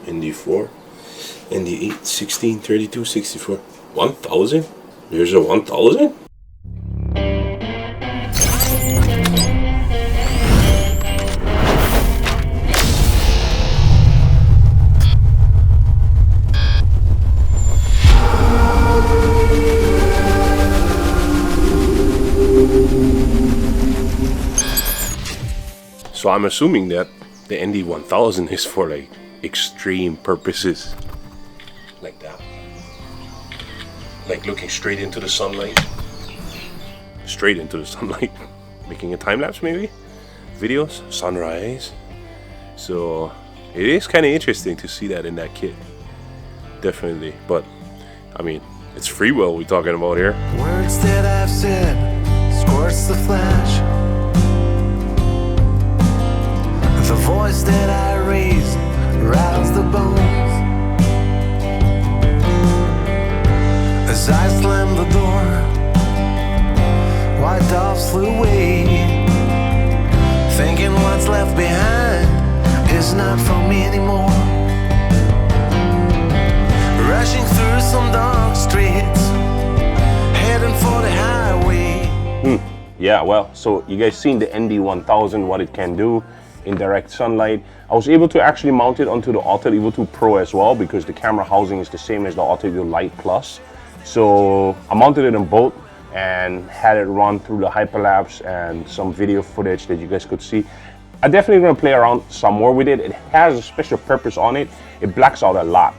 ND4, ND8, 16, 32, 64. 1000? There's a 1000? So I'm assuming that the ND1000 is for like extreme purposes, like that, like looking straight into the sunlight, making a time lapse maybe, videos, sunrise. So it is kind of interesting to see that in that kit, definitely. But I mean, it's Freewell we're talking about here. Words that I've said squirts the flash. The voice that I raise rattles the bones. As I slam the door, white doves flew away, thinking what's left behind is not for me anymore. Rushing through some dark streets, heading for the highway. Yeah, well, so you guys seen the ND1000, what it can do in direct sunlight. I was able to actually mount it onto the Autel Evo 2 Pro as well, because the camera housing is the same as the Autel Evo Lite Plus. So I mounted it on both and had it run through the hyperlapse and some video footage that you guys could see. I'm definitely going to play around some more with it. It has a special purpose on it. It blacks out a lot.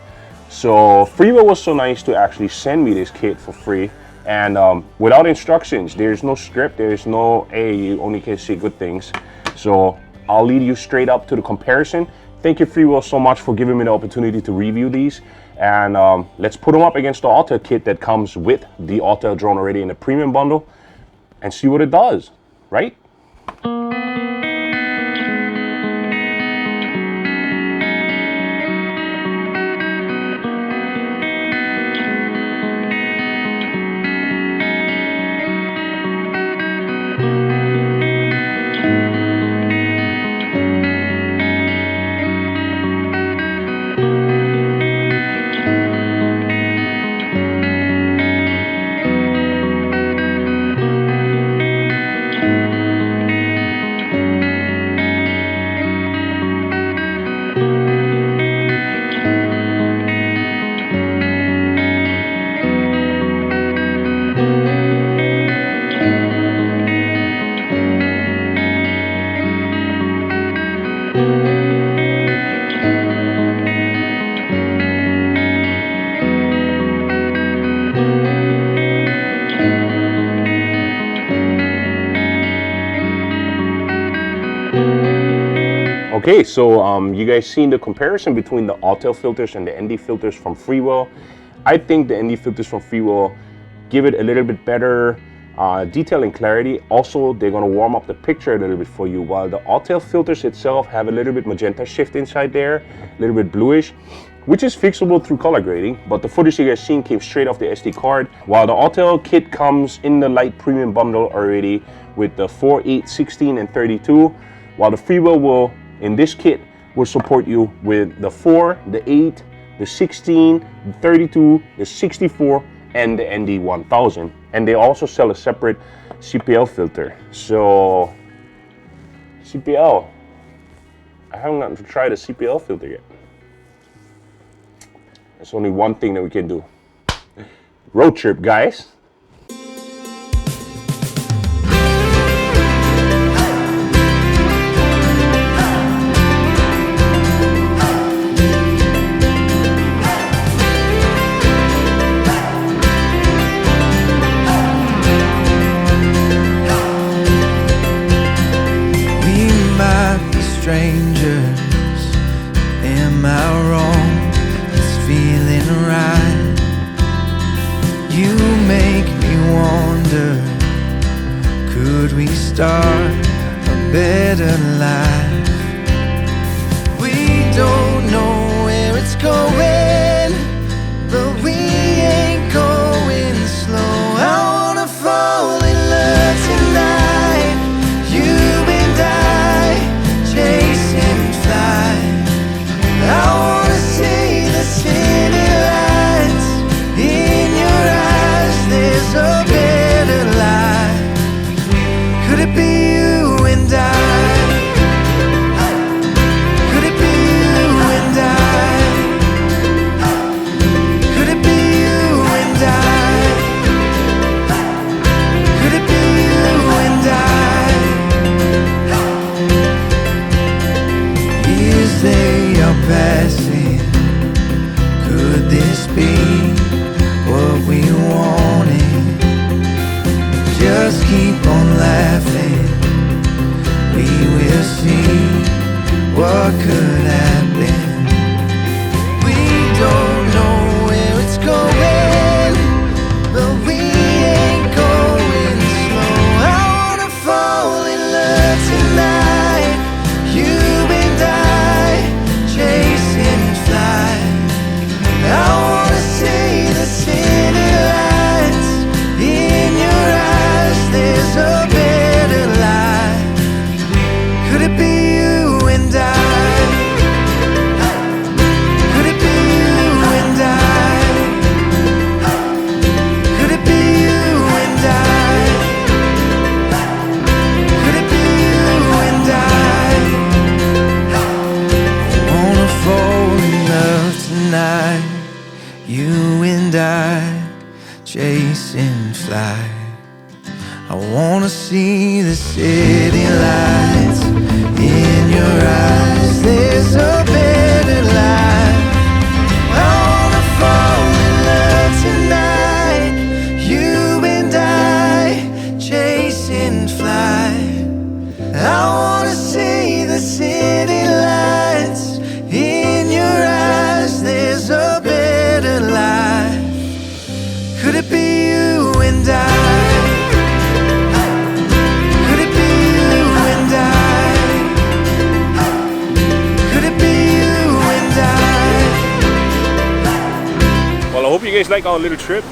So Freewell was so nice to actually send me this kit for free, and without instructions. There's no script, there's no, hey, you only can see good things. So I'll lead you straight up to the comparison. Thank you, Freewell, so much for giving me the opportunity to review these. And let's put them up against the Autel kit that comes with the Autel drone already in the premium bundle and see what it does, right? Okay, so you guys seen the comparison between the Autel filters and the ND filters from Freewell. I think the ND filters from Freewell give it a little bit better detail and clarity. Also, they're gonna warm up the picture a little bit for you, while the Autel filters itself have a little bit magenta shift inside there, a little bit bluish, which is fixable through color grading. But the footage you guys seen came straight off the SD card, while the Autel kit comes in the Lite Premium bundle already with the 4, 8, 16, and 32, while the Freewell will, in this kit, will support you with the 4, the 8, the 16, the 32, the 64, and the ND1000. And they also sell a separate CPL filter. So, CPL, I haven't gotten to try the CPL filter yet. There's only one thing that we can do. Road trip, guys. Strangers, am I wrong? It's feeling right. You make me wonder, could we start a better life? We don't know where it's going, but we ain't going slow. I wanna fall in love tonight, you and I, chasing flight. I wanna this be what we wanted? Just keep on laughing. We will see what could have been. We don't know where it's going, but we ain't going slow. I wanna fall in love tonight, you and I, chasing flight. I wanna see the city lights in your eyes. There's a better life. Could it be you and I? Could it be you and I? Could it be you and I? Could it be you and I? I wanna fall in love tonight, you and I, chasing flight. I wanna see the city lights in your eyes. There's a better life. I wanna fall in love tonight, you and I, chasing flight. I wanna see the city lights in your eyes. There's a better life. Could it be you and I? Could it be you and I? Could it be you and I? Well, I hope you guys like our little trip.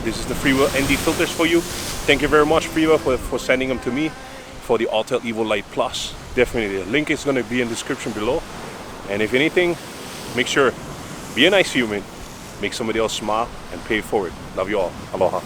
This is the Freewell ND filters for you. Thank you very much, Freewell, for sending them to me for the Autel Evo Lite Plus. Definitely, the link is going to be in the description below. And if anything, make sure, be a nice human, make somebody else smile, and pay it forward. Love you all. Aloha.